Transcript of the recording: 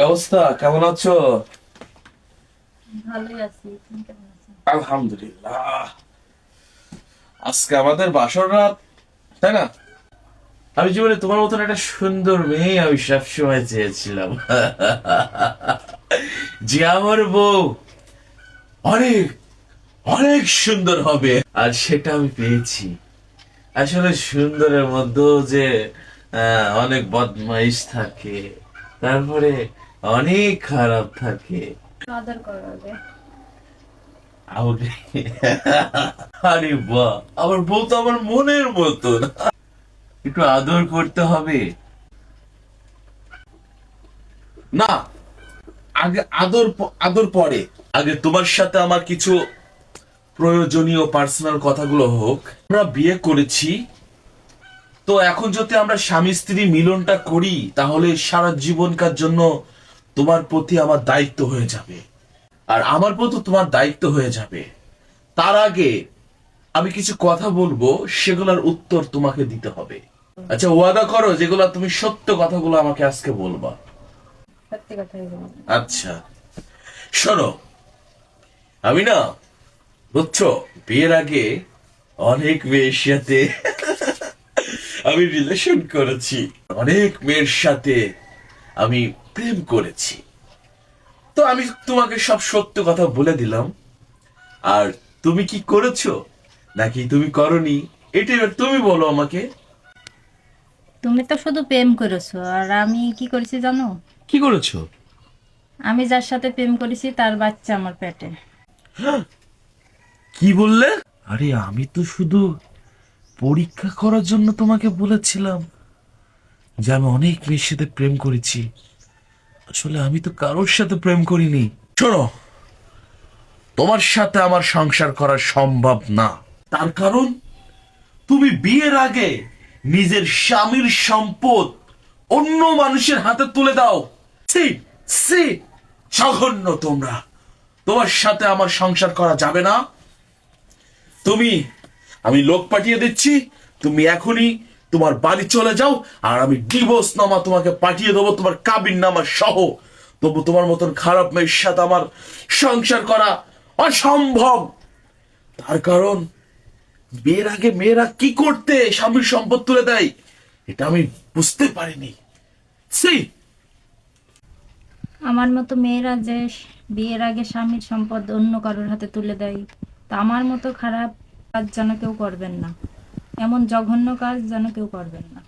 অবস্থা? কেমন আছো? ভালোই আছি, তুমি কেমন আছো? আলহামদুলিল্লাহ। আজকে আমাদের বাসর রাত, তাই না? আমি জীবনে তোমার মতন একটা সুন্দর মেয়ে আমি সবসময় চেয়েছিলাম। যে আমার বউ অনেক অনেক সুন্দর হবে, আর সেটা আমি পেয়েছি। আসলে সুন্দরের মধ্যেও যে অনেক বদমাইশ থাকে, তারপরে অনেক খারাপ থাকে। আদর করো ওকে। আরে আরে বাহ, আমার বউ তো আমার মনের মতন, একটু আদর করতে হবে না? আগে আদর আদর পরে। আগে তোমার সাথে আমার কিছু প্রয়োজনীয় পার্সোনাল কথাগুলো হোক। আমরা বিয়ে করেছি, তো এখন যদি আমরা স্বামী স্ত্রী মিলনটা করি, তাহলে সারা জীবনকার জন্য তোমার প্রতি আমার দায়িত্ব হয়ে যাবে, আর আমার প্রতি তোমার দায়িত্ব হয়ে যাবে। তার আগে আমি কিছু কথা বলবো, সেগুলোর উত্তর তোমাকে দিতে হবে। আচ্ছা, ওয়াদা করো যেগুলো তুমি সত্য কথাগুলো আমাকে আজকে বলবা। সত্যি কথাই বলবো। আচ্ছা, শোনো। আমি না, বুঝছো, বিয়ের আগে অনেক মেয়ের সাথে আমি রিলেশন করেছি, অনেক মেয়ের সাথে আমি প্রেম করেছি। তো আমি তোমাকে সব সত্য কথা বলে দিলাম। আর তুমি কি করেছো নাকি তুমি করনি, এটা এবার তুমি বলো আমাকে। তুমি তো শুধু প্রেম করেছো, আর আমি কি করেছি জানো? কি করেছো? আমি যার সাথে প্রেম করেছি তার বাচ্চা আমার পেটে। কি বললে? আরে আমি তো শুধু পরীক্ষা করার জন্য তোমাকে বলেছিলাম যে আমি অনেক মেয়ের সাথে প্রেম করেছি। আসলে আমি তো কারোর সাথে প্রেম করিনি। শোনো, তোমার সাথে আমার সংসার করা সম্ভব না। তার কারণ, তুমি বিয়ের আগে নিজের স্বামীর সম্পদ অন্য মানুষের হাতে তুলে দাও। সি সি, জঘন্য তোমরা। তোমার সাথে আমার সংসার করা যাবে না। তুমি, আমি লোক পাঠিয়ে দিচ্ছি, তুমি এখনই তোমার বাড়ি চলে যাও। আর আমি ডিভোর্স নামা তোমাকে পাঠিয়ে দেবো, তোমার কাবিন নামা সহ। তবু তোমার মতন খারাপ মেয়ের সাথে আমার সংসার করা অসম্ভব। তার কারণ, বিয়ের আগে মেয়েরা কি করতে স্বামীর সম্পদ তুলে দেয়, এটা আমি বুঝতে পারিনি। সি। আমার মতো মেয়েরা যে বিয়ের আগে স্বামীর সম্পদ অন্য কারোর হাতে তুলে দেয়, তা আমার মতো খারাপ কাজ যেন কেউ করবেন না। এমন জঘন্য কাজ যেন কেউ করবেন না।